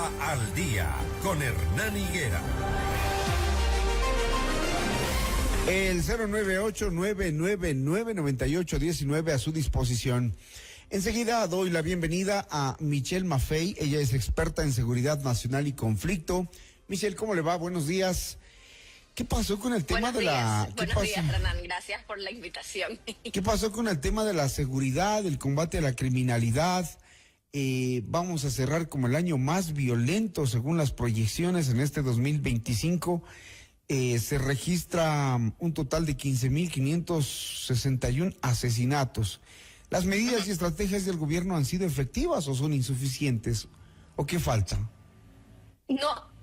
Panamá al Día con Hernán Higuera. El 098-999-9819 a su disposición. Enseguida doy la bienvenida a Michelle Maffei. Ella es experta en seguridad nacional y conflicto. Michelle, ¿cómo le va? Buenos días. ¿Qué pasó con el tema Buenos días, Hernán. Gracias por la invitación. ¿Qué pasó con el tema de la seguridad, el combate a la criminalidad? Vamos a cerrar como el año más violento según las proyecciones en este 2025. Se registra un total de 15,561 asesinatos. ¿Las medidas y estrategias del gobierno han sido efectivas o son insuficientes? ¿O qué falta? No,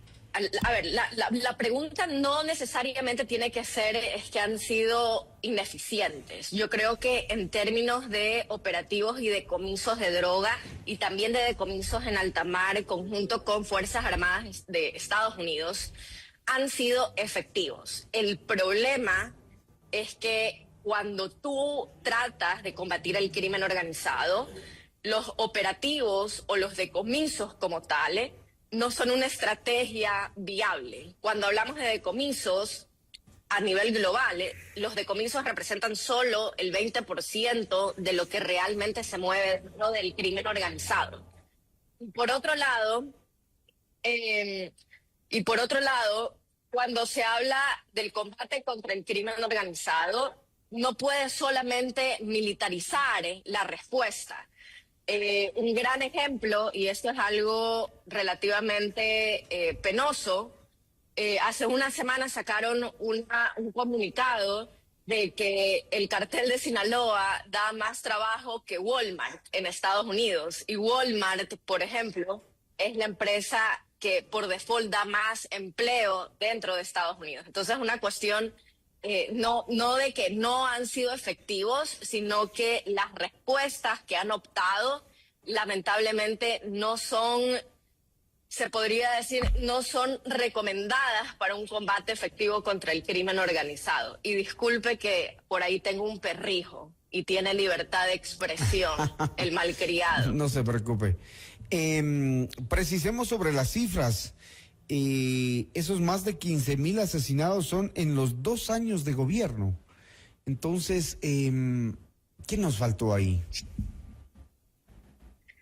a ver, la pregunta no necesariamente tiene que ser es que han sido ineficientes. Yo creo que en términos de operativos y decomisos de droga y también de decomisos en alta mar, conjunto con Fuerzas Armadas de Estados Unidos, han sido efectivos. El problema es que cuando tú tratas de combatir el crimen organizado, los operativos o los decomisos como tales no son una estrategia viable. Cuando hablamos de decomisos a nivel global, los decomisos representan solo el 20% de lo que realmente se mueve dentro del crimen organizado. Por otro lado, cuando se habla del combate contra el crimen organizado, no puede solamente militarizar la respuesta. Un gran ejemplo, y esto es algo relativamente penoso, hace unas semanas sacaron un comunicado de que el cartel de Sinaloa da más trabajo que Walmart en Estados Unidos. Y Walmart, por ejemplo, es la empresa que por default da más empleo dentro de Estados Unidos. Entonces es una cuestión no de que no han sido efectivos, sino que las respuestas que han optado lamentablemente no son, se podría decir, no son recomendadas para un combate efectivo contra el crimen organizado. Y disculpe que por ahí tengo un perrijo y tiene libertad de expresión, el malcriado. No se preocupe. Precisemos sobre las cifras. Esos más de 15,000 asesinados son en los 2 años de gobierno. Entonces, ¿qué nos faltó ahí?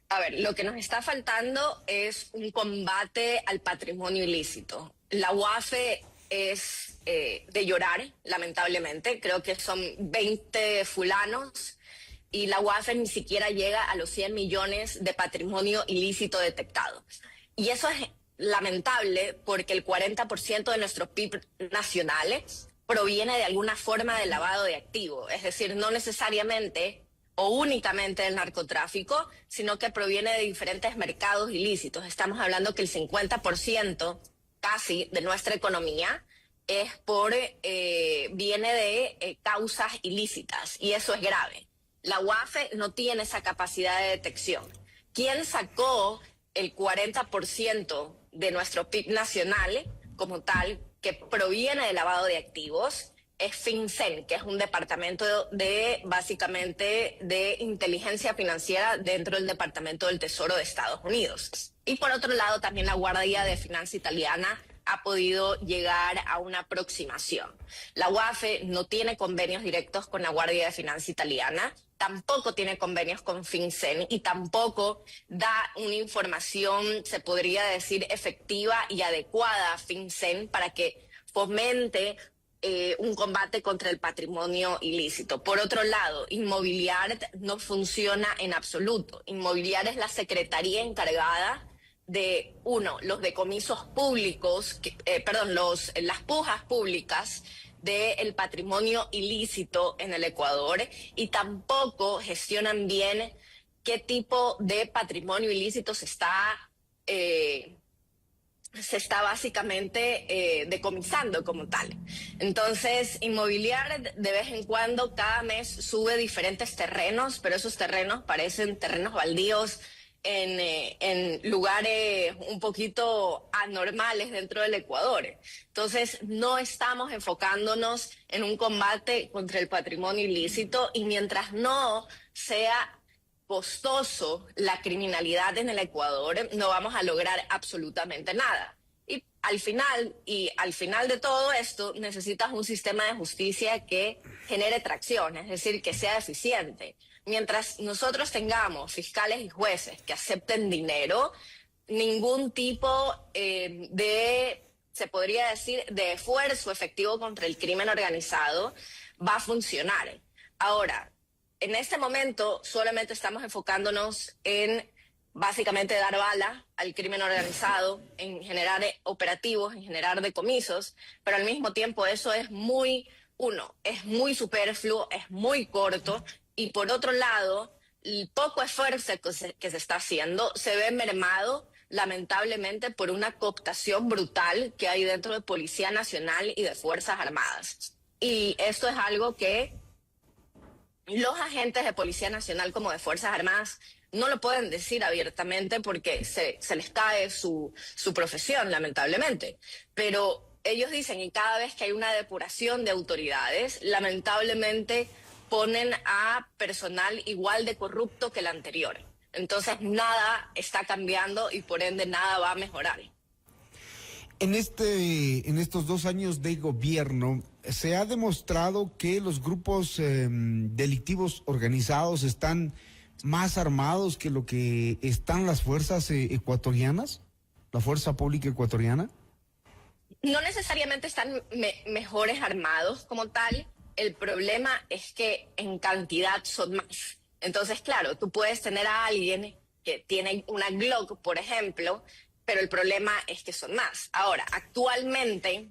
A ver, lo que nos está faltando es un combate al patrimonio ilícito. La UAFE es de llorar, lamentablemente. Creo que son 20 fulanos y la UAFE ni siquiera llega a los 100 millones de patrimonio ilícito detectado. Y eso es lamentable porque el 40% de nuestros PIB nacionales proviene de alguna forma de lavado de activos, es decir, no necesariamente o únicamente del narcotráfico, sino que proviene de diferentes mercados ilícitos. Estamos hablando que el 50% casi de nuestra economía viene de causas ilícitas, y eso es grave. La UAFE no tiene esa capacidad de detección. ¿Quién sacó el 40% de nuestro PIB nacional como tal, que proviene de lavado de activos? Es FinCEN, que es un departamento básicamente de inteligencia financiera dentro del Departamento del Tesoro de Estados Unidos. Y por otro lado, también la Guardia de Finanza Italiana ha podido llegar a una aproximación. La UAFE no tiene convenios directos con la Guardia de Finanza Italiana, tampoco tiene convenios con FinCEN y tampoco da una información, se podría decir, efectiva y adecuada a FinCEN para que fomente un combate contra el patrimonio ilícito. Por otro lado, Inmobiliar no funciona en absoluto. Inmobiliar es la secretaría encargada de, los decomisos públicos, las pujas públicas del patrimonio ilícito en el Ecuador, y tampoco gestionan bien qué tipo de patrimonio ilícito se está básicamente decomisando como tal. Entonces, Inmobiliar de vez en cuando, cada mes, sube diferentes terrenos, pero esos terrenos parecen terrenos baldíos en lugares un poquito anormales dentro del Ecuador. Entonces, no estamos enfocándonos en un combate contra el patrimonio ilícito, y mientras no sea costoso la criminalidad en el Ecuador, no vamos a lograr absolutamente nada. Y al final de todo esto, necesitas un sistema de justicia que genere tracción, es decir, que sea eficiente. Mientras nosotros tengamos fiscales y jueces que acepten dinero, ningún tipo se podría decir, de esfuerzo efectivo contra el crimen organizado va a funcionar. Ahora, en este momento solamente estamos enfocándonos en básicamente dar bala al crimen organizado, en generar operativos, en generar decomisos, pero al mismo tiempo eso es muy superfluo, es muy corto, y por otro lado, el poco esfuerzo que se está haciendo se ve mermado lamentablemente por una cooptación brutal que hay dentro de Policía Nacional y de Fuerzas Armadas. Y esto es algo que los agentes de Policía Nacional como de Fuerzas Armadas no lo pueden decir abiertamente porque se les cae su profesión, lamentablemente. Pero ellos dicen, y cada vez que hay una depuración de autoridades, lamentablemente ponen a personal igual de corrupto que el anterior. Entonces nada está cambiando y por ende nada va a mejorar. En estos 2 años de gobierno, se ha demostrado que los grupos delictivos organizados están más armados que lo que están las fuerzas ecuatorianas, la fuerza pública ecuatoriana. No necesariamente están mejores armados como tal. El problema es que en cantidad son más. Entonces, claro, tú puedes tener a alguien que tiene una Glock, por ejemplo, pero el problema es que son más. Ahora, actualmente,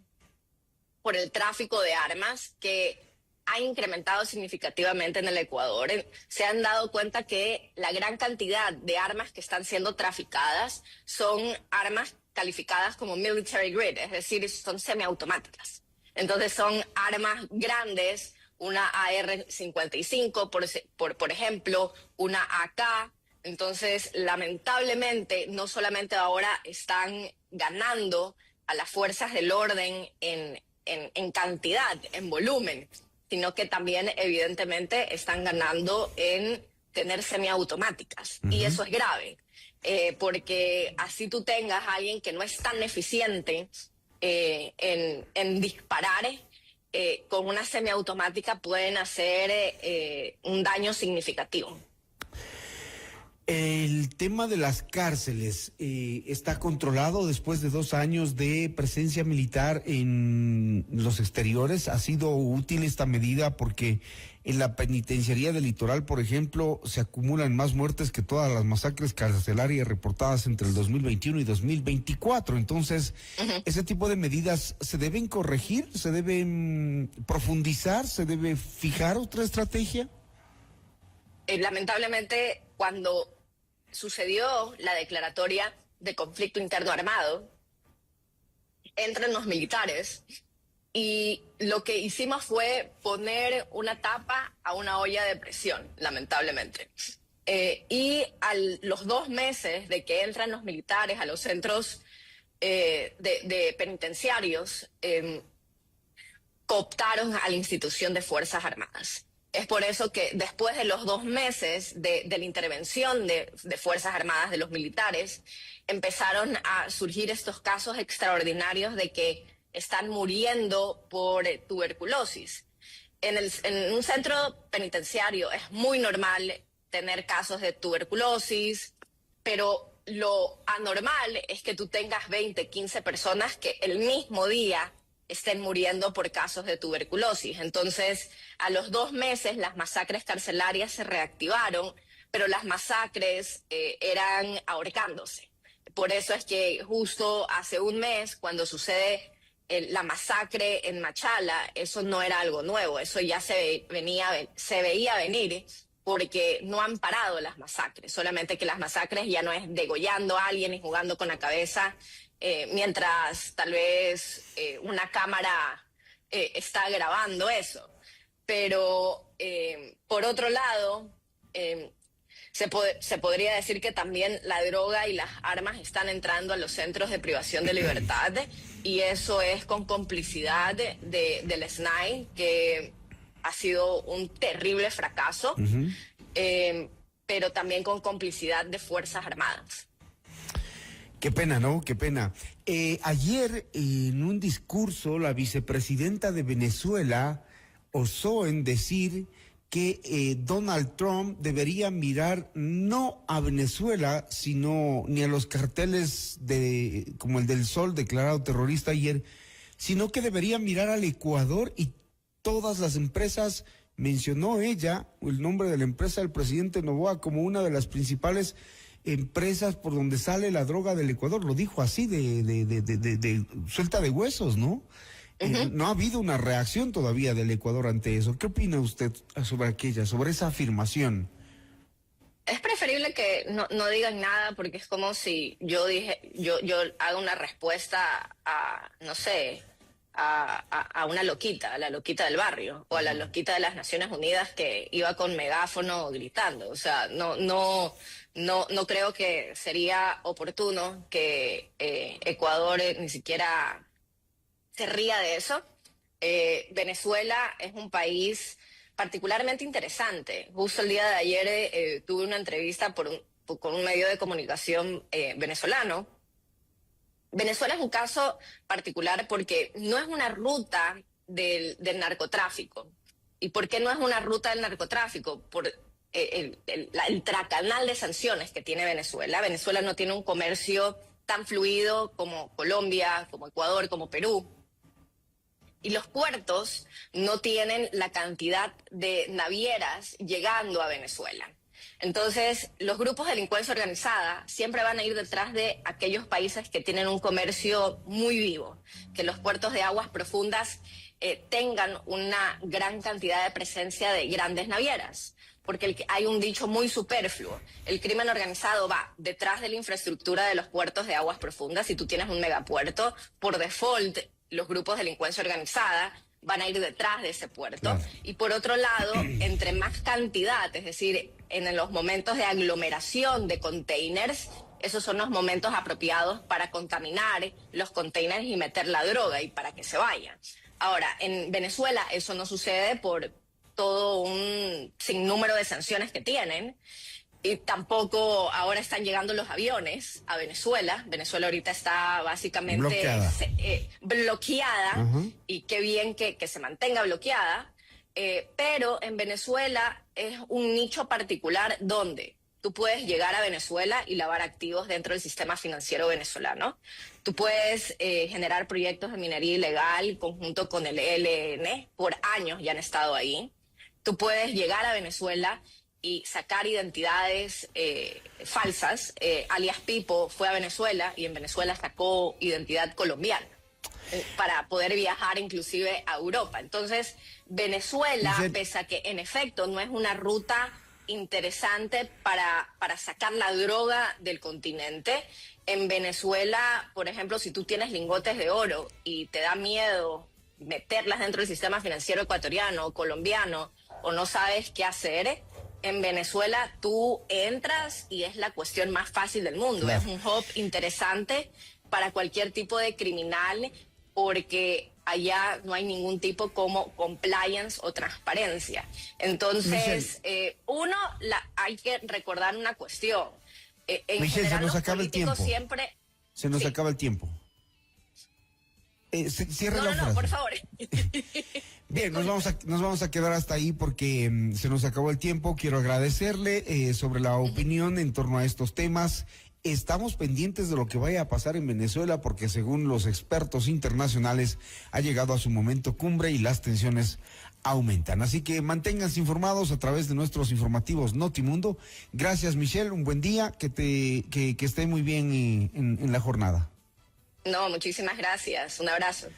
por el tráfico de armas que ha incrementado significativamente en el Ecuador, se han dado cuenta que la gran cantidad de armas que están siendo traficadas son armas calificadas como military grade, es decir, son semiautomáticas. Entonces son armas grandes, una AR-55, por ejemplo, una AK. Entonces, lamentablemente, no solamente ahora están ganando a las fuerzas del orden en cantidad, en volumen, sino que también, evidentemente, están ganando en tener semiautomáticas. Y eso es grave, porque así tú tengas a alguien que no es tan eficiente en disparar, con una semiautomática pueden hacer un daño significativo. El tema de las cárceles está controlado después de 2 años de presencia militar en los exteriores. ¿Ha sido útil esta medida? Porque en la penitenciaría del Litoral, por ejemplo, se acumulan más muertes que todas las masacres carcelarias reportadas entre el 2021 y 2024. Entonces, ese tipo de medidas se deben corregir, se deben profundizar, se debe fijar otra estrategia. Lamentablemente, cuando sucedió la declaratoria de conflicto interno armado, entran los militares y lo que hicimos fue poner una tapa a una olla de presión, lamentablemente. Y a los 2 meses de que entran los militares a los centros de penitenciarios, cooptaron a la institución de Fuerzas Armadas. Es por eso que después de los 2 meses de la intervención de Fuerzas Armadas, de los militares, empezaron a surgir estos casos extraordinarios de que están muriendo por tuberculosis. En un centro penitenciario es muy normal tener casos de tuberculosis, pero lo anormal es que tú tengas 20, 15 personas que el mismo día estén muriendo por casos de tuberculosis. Entonces, a los 2 meses las masacres carcelarias se reactivaron, pero las masacres eran ahorcándose. Por eso es que justo hace 1 mes, cuando sucede la masacre en Machala, eso no era algo nuevo, eso ya se veía venir, porque no han parado las masacres, solamente que las masacres ya no es degollando a alguien y jugando con la cabeza, mientras tal vez una cámara está grabando eso. Pero por otro lado, se podría decir que también la droga y las armas están entrando a los centros de privación de libertad, y eso es con complicidad del SNAI, que ha sido un terrible fracaso. pero también con complicidad de Fuerzas Armadas. Qué pena, ¿no? Qué pena. Ayer, en un discurso, la vicepresidenta de Venezuela osó en decir que Donald Trump debería mirar no a Venezuela, sino ni a los carteles como el del Sol declarado terrorista ayer, sino que debería mirar al Ecuador y todas las empresas. Mencionó ella el nombre de la empresa del presidente Noboa como una de las principales empresas por donde sale la droga del Ecuador. Lo dijo así de suelta de huesos, ¿no? No ha habido una reacción todavía del Ecuador ante eso. ¿Qué opina usted sobre esa afirmación? Es preferible que no digan nada, porque es como si yo hago una respuesta a, no sé, a una loquita, a la loquita del barrio, o a la loquita de las Naciones Unidas que iba con megáfono gritando. O sea, no creo que sería oportuno que Ecuador ni siquiera se ría de eso. Venezuela es un país particularmente interesante. Justo el día de ayer tuve una entrevista con un medio de comunicación venezolano. Venezuela es un caso particular porque no es una ruta del narcotráfico. ¿Y por qué no es una ruta del narcotráfico? Por el tracanal de sanciones que tiene Venezuela. Venezuela no tiene un comercio tan fluido como Colombia, como Ecuador, como Perú. Y los puertos no tienen la cantidad de navieras llegando a Venezuela. Entonces, los grupos de delincuencia organizada siempre van a ir detrás de aquellos países que tienen un comercio muy vivo, que los puertos de aguas profundas tengan una gran cantidad de presencia de grandes navieras. Porque hay un dicho muy superfluo: el crimen organizado va detrás de la infraestructura de los puertos de aguas profundas. Si tú tienes un megapuerto, por default, los grupos de delincuencia organizada van a ir detrás de ese puerto. Claro. Y por otro lado, entre más cantidad, es decir, en los momentos de aglomeración de containers, esos son los momentos apropiados para contaminar los containers y meter la droga y para que se vayan. Ahora, en Venezuela eso no sucede por todo un sinnúmero de sanciones que tienen. Y tampoco ahora están llegando los aviones a Venezuela. Venezuela ahorita está básicamente bloqueada. Y qué bien que se mantenga bloqueada. Pero en Venezuela es un nicho particular donde tú puedes llegar a Venezuela y lavar activos dentro del sistema financiero venezolano. Tú puedes generar proyectos de minería ilegal conjunto con el ELN. Por años ya han estado ahí. Tú puedes llegar a Venezuela y sacar identidades falsas. Alias Pipo fue a Venezuela y en Venezuela sacó identidad colombiana para poder viajar inclusive a Europa. Entonces, Venezuela, pese a que en efecto no es una ruta interesante para sacar la droga del continente, en Venezuela, por ejemplo, si tú tienes lingotes de oro y te da miedo meterlas dentro del sistema financiero ecuatoriano o colombiano, o no sabes qué hacer, en Venezuela tú entras y es la cuestión más fácil del mundo. Claro. Es un hub interesante para cualquier tipo de criminal, porque allá no hay ningún tipo como compliance o transparencia. Entonces, hay que recordar una cuestión. Michelle, se nos acaba el tiempo. Se nos acaba el tiempo. Cierre la frase. Por favor. Bien, nos vamos a quedar hasta ahí porque se nos acabó el tiempo. Quiero agradecerle sobre la opinión en torno a estos temas. Estamos pendientes de lo que vaya a pasar en Venezuela porque, según los expertos internacionales, ha llegado a su momento cumbre y las tensiones aumentan. Así que manténganse informados a través de nuestros informativos Notimundo. Gracias, Michelle. Un buen día. Que esté muy bien en la jornada. No, muchísimas gracias. Un abrazo.